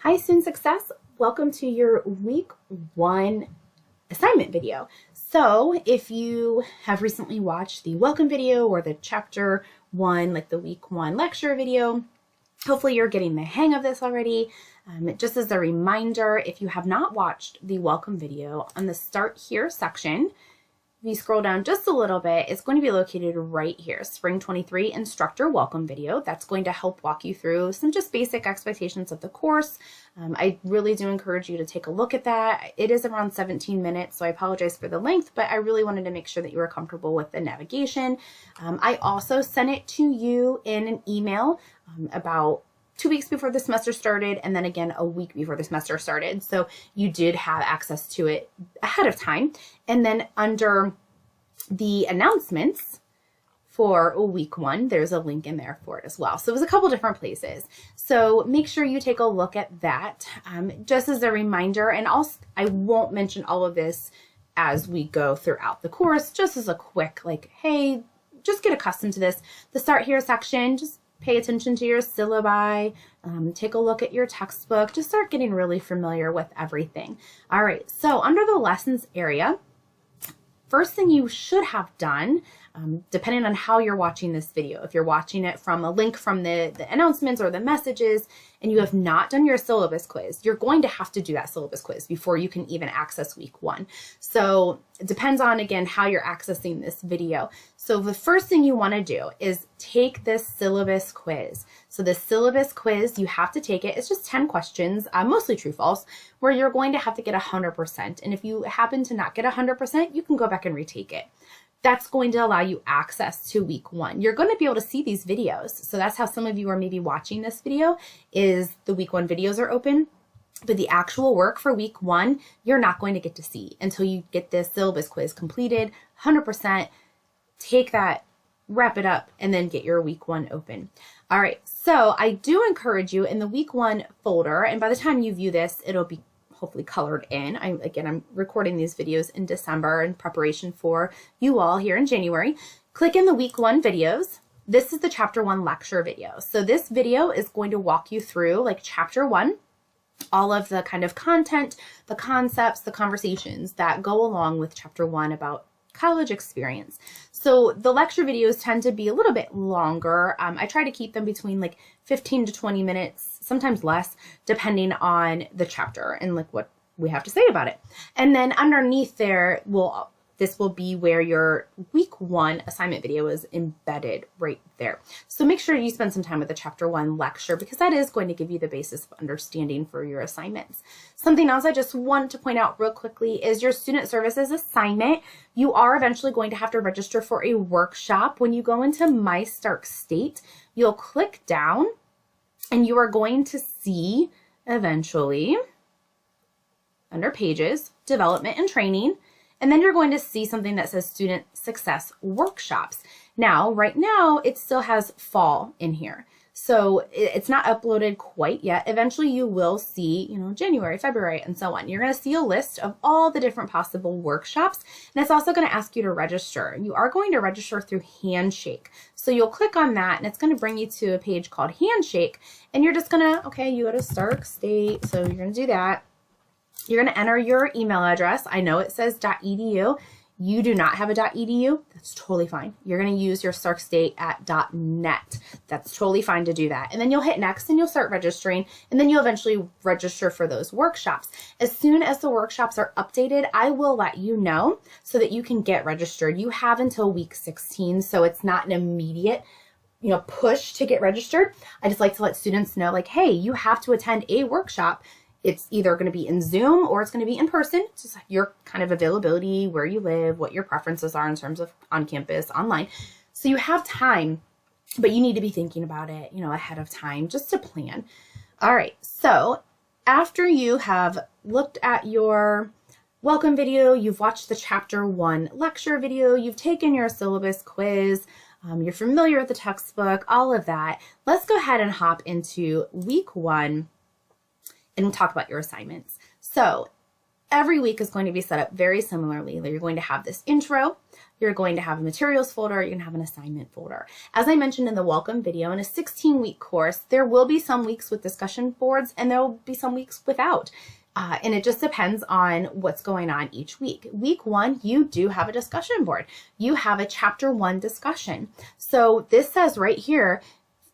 Hi, Student Success. Welcome to your week 1 assignment video. So if you have recently watched the welcome video or the chapter 1, like the week 1 lecture video, hopefully you're getting the hang of this already. Just as a reminder, if you have not watched the welcome video, on the Start Here section, if you scroll down just a little bit, it's going to be located right here, Spring 23 Instructor Welcome Video. That's going to help walk you through some just basic expectations of the course. I really do encourage you to take a look at that. It is around 17 minutes, so I apologize for the length, but I really wanted to make sure that you were comfortable with the navigation. I also sent it to you in an email about 2 weeks before the semester started, and then again a week before the semester started. So you did have access to it ahead of time. And then under the announcements for week 1, there's a link in there for it as well. So it was a couple different places. So make sure you take a look at that. Just as a reminder, and I won't mention all of this as we go throughout the course, just as a quick, like, hey, just get accustomed to this. The Start Here section, just pay attention to your syllabi, take a look at your textbook, just start getting really familiar with everything. All right, so under the lessons area, first thing you should have done, depending on how you're watching this video, if you're watching it from a link from the announcements or the messages, and you have not done your syllabus quiz, you're going to have to do that syllabus quiz before you can even access week 1. So it depends on, again, how you're accessing this video. So the first thing you want to do is take this syllabus quiz. So the syllabus quiz, you have to take it. It's just 10 questions, mostly true false, where you're going to have to get 100%. And if you happen to not get 100%, you can go back and retake it. That's going to allow you access to week 1. You're going to be able to see these videos. So that's how some of you are maybe watching this video, is the week 1 videos are open. But the actual work for week 1, you're not going to get to see until you get this syllabus quiz completed, 100%, take that, wrap it up, and then get your week 1 open. All right, so I do encourage you in the week 1 folder, and by the time you view this, it'll be hopefully colored in. I'm recording these videos in December in preparation for you all here in January. Click in the week 1 videos. This is the chapter 1 lecture video. So this video is going to walk you through like chapter 1, all of the kind of content, the concepts, the conversations that go along with chapter 1 about college experience. So the lecture videos tend to be a little bit longer. I try to keep them between like 15 to 20 minutes, sometimes less, depending on the chapter and like what we have to say about it. And then underneath there, this will be where your week 1 assignment video is embedded right there. So make sure you spend some time with the chapter 1 lecture, because that is going to give you the basis of understanding for your assignments. Something else I just want to point out real quickly is your student services assignment. You are eventually going to have to register for a workshop. When you go into My Stark State, you'll click down and you are going to see eventually under Pages, Development and Training, and then you're going to see something that says Student Success Workshops. Now, right now, it still has fall in here. So it's not uploaded quite yet. Eventually, you will see, January, February, and so on. You're going to see a list of all the different possible workshops, and it's also going to ask you to register. You are going to register through Handshake. So you'll click on that, and it's going to bring you to a page called Handshake, and you're just going to, okay, you go to Stark State, so you're going to do that. You're going to enter your email address. I know it says .edu. You do not have a .edu. That's totally fine. You're going to use your StarkState at .net. That's totally fine to do that. And then you'll hit next and you'll start registering, and then you'll eventually register for those workshops. As soon as the workshops are updated, I will let you know so that you can get registered. You have until week 16, so it's not an immediate push to get registered. I just like to let students know, like, hey, you have to attend a workshop. It's either going to be in Zoom or it's going to be in person. It's just your kind of availability, where you live, what your preferences are in terms of on campus, online. So you have time, but you need to be thinking about it, ahead of time, just to plan. All right. So after you have looked at your welcome video, you've watched the chapter 1 lecture video, you've taken your syllabus quiz, you're familiar with the textbook, all of that. Let's go ahead and hop into week 1 and we'll talk about your assignments. So every week is going to be set up very similarly. You're going to have this intro, you're going to have a materials folder, you're going to have an assignment folder. As I mentioned in the welcome video, in a 16-week course, there will be some weeks with discussion boards and there will be some weeks without. And it just depends on what's going on each week. Week 1, you do have a discussion board. You have a chapter 1 discussion. So this says right here,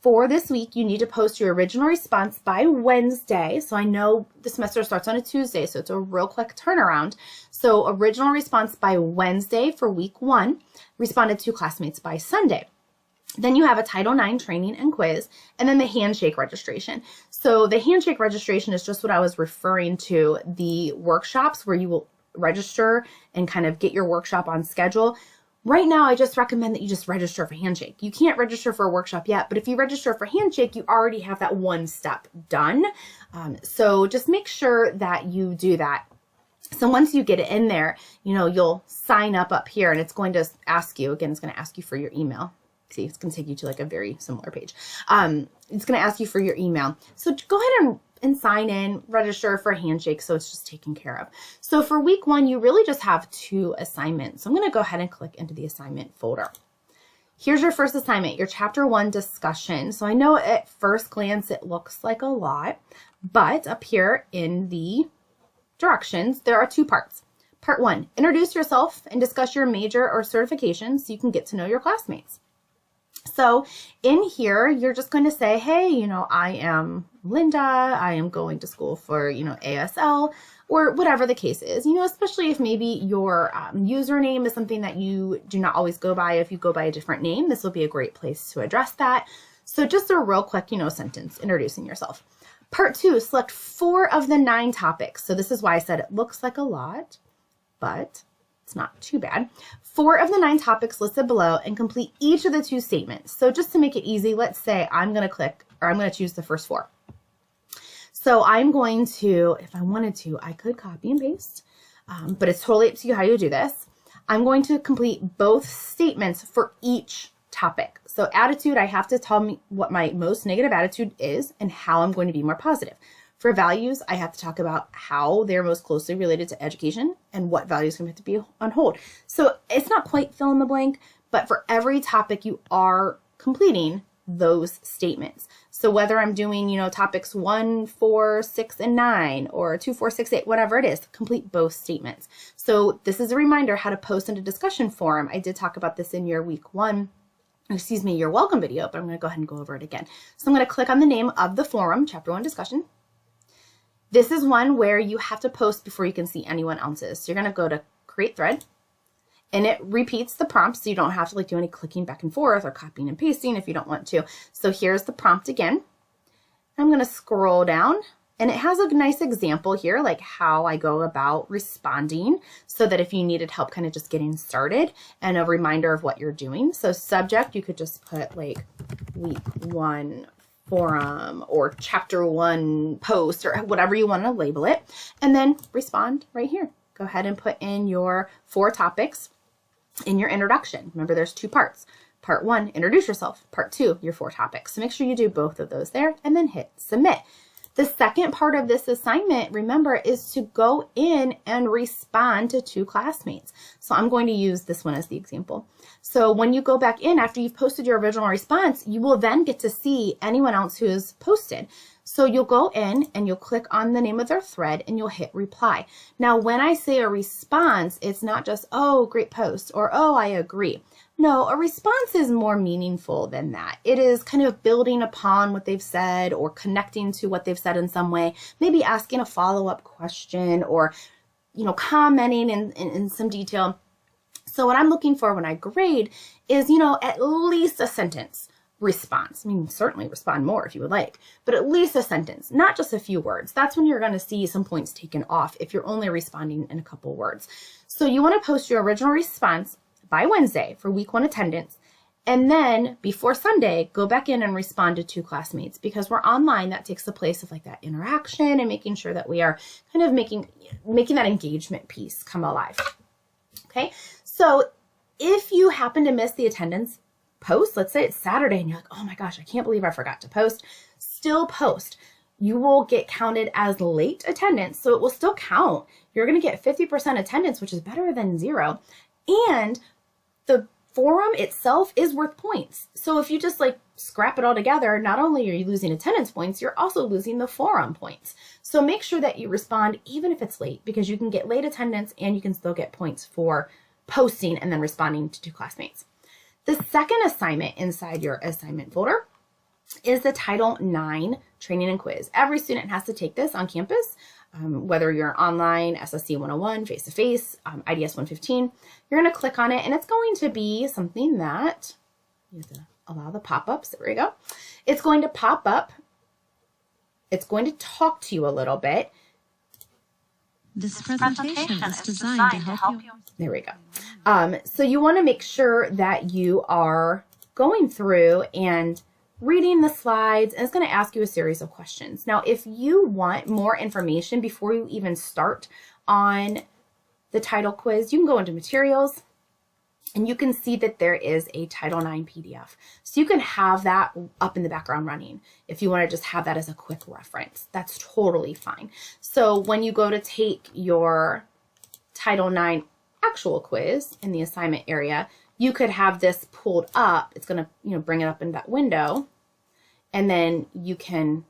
for this week, you need to post your original response by Wednesday. So I know the semester starts on a Tuesday, so it's a real quick turnaround. So original response by Wednesday for week 1, responded to classmates by Sunday. Then you have a Title IX training and quiz, and then the handshake registration. So the handshake registration is just what I was referring to, the workshops where you will register and kind of get your workshop on schedule. Right now, I just recommend that you just register for handshake. You can't register for a workshop yet, but if you register for handshake, you already have that one step done. So just make sure that you do that. So once you get it in there, you'll sign up here and it's going to ask you, again, it's going to ask you for your email. See, it's going to take you to like a very similar page. It's going to ask you for your email. So go ahead and sign in, register for handshake, so it's just taken care of. So for week 1, you really just have 2 assignments. So I'm going to go ahead and click into the assignment folder. Here's your first assignment, your chapter 1 discussion. So I know at first glance it looks like a lot, but up here in the directions, there are 2 parts. Part 1, introduce yourself and discuss your major or certification so you can get to know your classmates. So in here, you're just going to say, hey, I am Linda, I am going to school for, ASL, or whatever the case is, especially if maybe your username is something that you do not always go by. If you go by a different name, this will be a great place to address that. So just a real quick, sentence introducing yourself. Part 2, select 4 of the 9 topics. So this is why I said it looks like a lot, but it's not too bad. 4 of the 9 topics listed below and complete each of the 2 statements. So just to make it easy, let's say I'm going to choose the first 4. So I'm going to, if I wanted to, I could copy and paste, but it's totally up to you how you do this. I'm going to complete both statements for each topic. So attitude, I have to tell me what my most negative attitude is and how I'm going to be more positive. For values, I have to talk about how they're most closely related to education and what values can have to be on hold. So it's not quite fill in the blank, but for every topic you are completing those statements. So whether I'm doing, topics 1, 4, 6, and 9, or 2, 4, 6, 8, whatever it is, complete both statements. So this is a reminder how to post in a discussion forum. I did talk about this in your your welcome video, but I'm going to go ahead and go over it again. So I'm going to click on the name of the forum, Chapter 1 discussion. This is one where you have to post before you can see anyone else's. So you're going to go to create thread and it repeats the prompt. So you don't have to do any clicking back and forth or copying and pasting if you don't want to. So here's the prompt again. I'm going to scroll down and it has a nice example here, like how I go about responding so that if you needed help kind of just getting started and a reminder of what you're doing. So subject, you could just put week 1 forum or chapter 1 post or whatever you want to label it, and then respond right here. Go ahead and put in your 4 topics in your introduction. Remember, there's 2 parts. Part 1, introduce yourself. Part 2, your 4 topics. So make sure you do both of those there and then hit submit. The second part of this assignment, remember, is to go in and respond to 2 classmates. So I'm going to use this one as the example. So when you go back in after you've posted your original response, you will then get to see anyone else who has posted. So you'll go in and you'll click on the name of their thread and you'll hit reply. Now, when I say a response, it's not just, oh, great post, or oh, I agree. No, a response is more meaningful than that. It is kind of building upon what they've said or connecting to what they've said in some way, maybe asking a follow-up question or, commenting in some detail. So what I'm looking for when I grade is, at least a sentence response. I mean, certainly respond more if you would like, but at least a sentence, not just a few words. That's when you're going to see some points taken off if you're only responding in a couple words. So you want to post your original response by Wednesday for week 1 attendance. And then before Sunday, go back in and respond to 2 classmates, because we're online. That takes the place of that interaction and making sure that we are kind of making that engagement piece come alive. Okay. So if you happen to miss the attendance post, let's say it's Saturday and you're like, oh my gosh, I can't believe I forgot to post, still post. you will get counted as late attendance. So it will still count. You're going to get 50% attendance, which is better than 0. And the forum itself is worth points. So if you just like scrap it all together, not only are you losing attendance points, you're also losing the forum points. So make sure that you respond even if it's late, because you can get late attendance and you can still get points for posting and then responding to 2 classmates. The second assignment inside your assignment folder is the Title IX training and quiz. Every student has to take this on campus, whether you're online, SSC 101, face-to-face, IDS 115. You're going to click on it, and it's going to be something that you have to allow the pop-ups. There we go. It's going to pop up. It's going to talk to you a little bit. This presentation is designed to help you. There we go. So you want to make sure that you are going through and reading the slides, and it's going to ask you a series of questions. Now, if you want more information before you even start on the title quiz, you can go into materials and you can see that there is a Title IX PDF. So you can have that up in the background running if you want to just have that as a quick reference. That's totally fine. So when you go to take your Title IX actual quiz in the assignment area, you could have this pulled up. It's going to, bring it up in that window, and then you can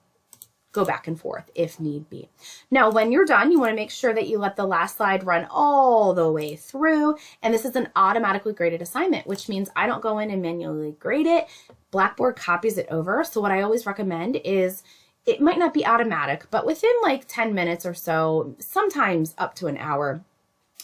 go back and forth if need be. Now, when you're done, you want to make sure that you let the last slide run all the way through. And this is an automatically graded assignment, which means I don't go in and manually grade it. Blackboard copies it over. So what I always recommend is, it might not be automatic, but within like 10 minutes or so, sometimes up to an hour,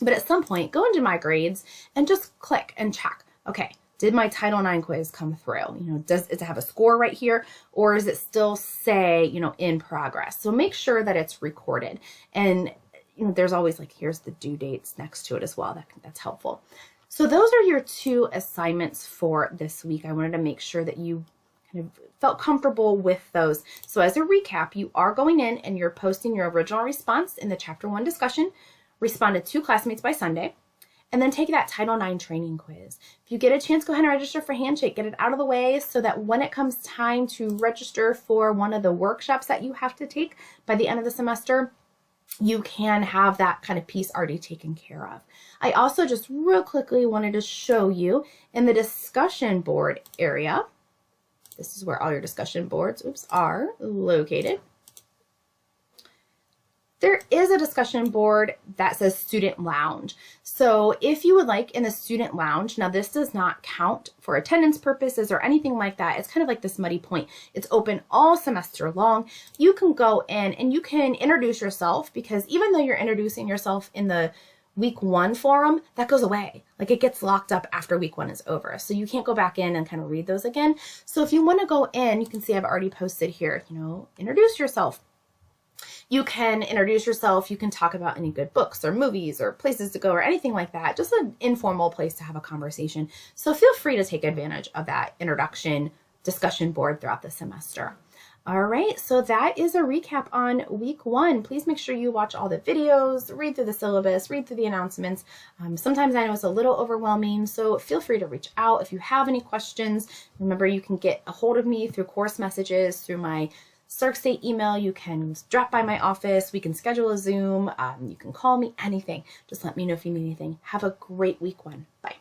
but at some point, go into my grades and just click and check. Okay, did my Title IX quiz come through? Does it have a score right here, or is it still say, in progress? So make sure that it's recorded. And there's always like, here's the due dates next to it as well. That's helpful. So those are your 2 assignments for this week. I wanted to make sure that you kind of felt comfortable with those. So as a recap, you are going in and you're posting your original response in the Chapter 1 discussion, respond to 2 classmates by Sunday, and then take that Title IX training quiz. If you get a chance, go ahead and register for Handshake. Get it out of the way so that when it comes time to register for one of the workshops that you have to take by the end of the semester, you can have that kind of piece already taken care of. I also just real quickly wanted to show you in the discussion board area. This is where all your discussion boards, are located. There is a discussion board that says Student Lounge. So if you would like in the Student Lounge, now this does not count for attendance purposes or anything like that. It's kind of like this muddy point. It's open all semester long. You can go in and you can introduce yourself, because even though you're introducing yourself in the week 1 forum, that goes away. Like, it gets locked up after week 1 is over. So you can't go back in and kind of read those again. So if you want to go in, you can see I've already posted here, introduce yourself. You can introduce yourself. You can talk about any good books or movies or places to go or anything like that. Just an informal place to have a conversation. So feel free to take advantage of that introduction discussion board throughout the semester. All right, so that is a recap on week 1. Please make sure you watch all the videos, read through the syllabus, read through the announcements. Sometimes I know it's a little overwhelming, so feel free to reach out if you have any questions. Remember, you can get a hold of me through course messages, through my Sark State email. You can drop by my office. We can schedule a Zoom. You can call me, anything. Just let me know if you need anything. Have a great week 1. Bye.